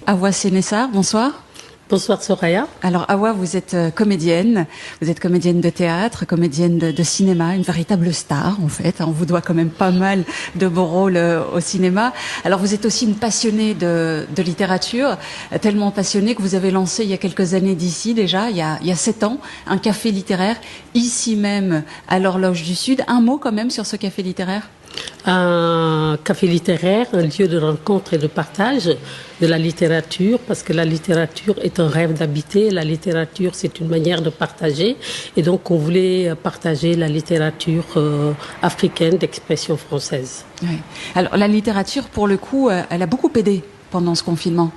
Awa Sénessar, bonsoir. Bonsoir Soraya. Alors Awa, vous êtes comédienne de théâtre, comédienne de cinéma, une véritable star en fait. On vous doit quand même pas mal de beaux rôles au cinéma. Alors vous êtes aussi une passionnée de littérature, tellement passionnée que vous avez lancé il y a quelques années d'ici déjà, il y a 7 ans, un café littéraire, ici même à l'Horloge du Sud. Un mot quand même sur ce café littéraire? Un café littéraire, un lieu de rencontre et de partage de la littérature, parce que la littérature est un rêve d'habiter, la littérature c'est une manière de partager, et donc on voulait partager la littérature africaine d'expression française. Oui. Alors la littérature, pour le coup, elle a beaucoup aidé pendant ce confinement.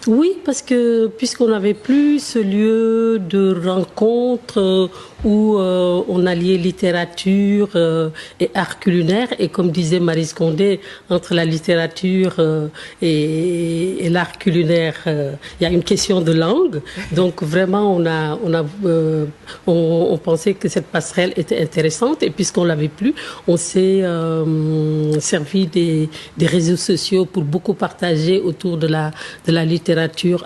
Oui, parce que puisqu'on n'avait plus ce lieu de rencontre où on alliait littérature et art culinaire, et comme disait Marie Scondé, entre la littérature et l'art culinaire, il y a une question de langue. Donc vraiment, on pensait que cette passerelle était intéressante, et puisqu'on l'avait plus, on s'est servi des réseaux sociaux pour beaucoup partager autour de la littérature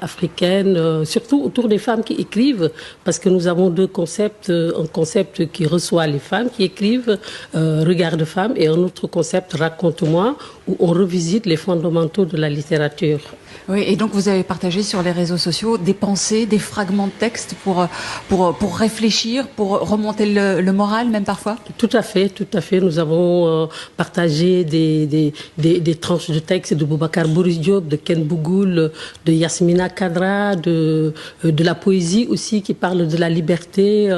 africaine, surtout autour des femmes qui écrivent, parce que nous avons deux concepts. Un concept qui reçoit les femmes qui écrivent, Regard de femme, et un autre concept, Raconte-moi, où on revisite les fondamentaux de la littérature. Oui, et donc vous avez partagé sur les réseaux sociaux des pensées, des fragments de texte pour réfléchir, pour remonter le moral même parfois? Tout à fait, tout à fait. Nous avons partagé des tranches de texte de Boubacar Boris Diop, de Ken Bougoul, de Yasmina Kadra, de la poésie aussi qui parle de la liberté,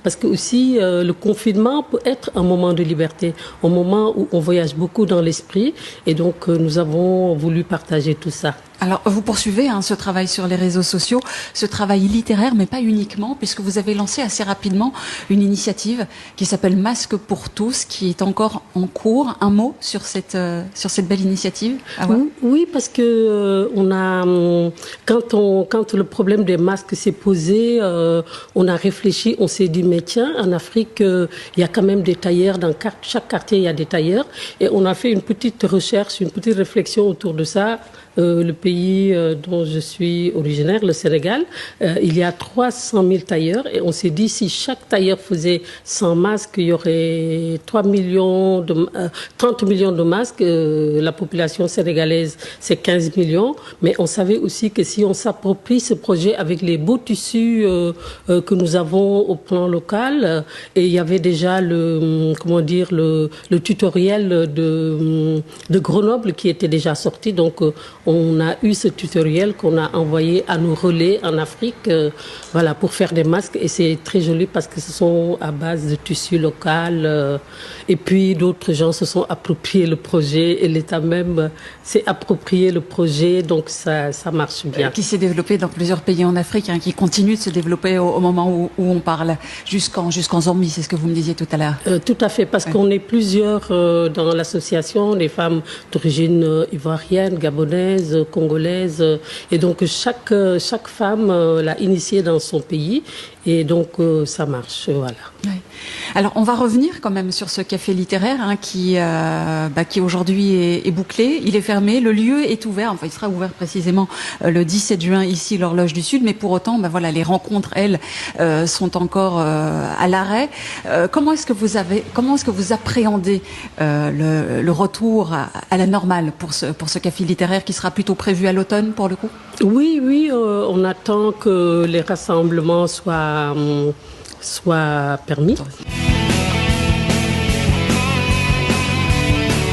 parce que aussi le confinement peut être un moment de liberté, un moment où on voyage beaucoup dans l'esprit, et donc nous avons voulu partager tout ça. Alors, vous poursuivez ce travail sur les réseaux sociaux, ce travail littéraire, mais pas uniquement, puisque vous avez lancé assez rapidement une initiative qui s'appelle Masque pour tous, qui est encore en cours. Un mot sur cette belle initiative? Oui, parce que quand le problème des masques s'est posé, on a réfléchi, on s'est dit, mais tiens, en Afrique, il y a quand même des tailleurs, dans chaque quartier, il y a des tailleurs, et on a fait une petite recherche, une petite réflexion autour de ça. Le pays dont je suis originaire, le Sénégal, il y a 300 000 tailleurs, et on s'est dit si chaque tailleur faisait 100 masques, il y aurait 30 millions de masques. La population sénégalaise, c'est 15 millions. Mais on savait aussi que si on s'approprie ce projet avec les beaux tissus que nous avons au plan local, et il y avait déjà le tutoriel de Grenoble qui était déjà sorti, donc on a eu ce tutoriel qu'on a envoyé à nos relais en Afrique, pour faire des masques, et c'est très joli parce que ce sont à base de tissu local, et puis d'autres gens se sont appropriés le projet, et l'État même s'est approprié le projet, donc ça marche bien. Qui s'est développé dans plusieurs pays en Afrique, qui continue de se développer au moment où on parle, jusqu'en Zambie, c'est ce que vous me disiez tout à l'heure. Tout à fait, parce qu'on est plusieurs dans l'association, des femmes d'origine ivoirienne, gabonaise, congolaise, et donc chaque femme l'a initié dans son pays, et donc ça marche, voilà. Oui. Alors on va revenir quand même sur ce café littéraire qui aujourd'hui est bouclé, il est fermé, le lieu est ouvert, il sera ouvert précisément le 17 juin ici, l'Horloge du Sud, mais pour autant, les rencontres, elles, sont encore à l'arrêt. Comment est-ce que vous appréhendez le retour à la normale pour ce café littéraire qui sera plutôt prévu à l'automne pour le coup? Oui, on attend que les rassemblements soient permis.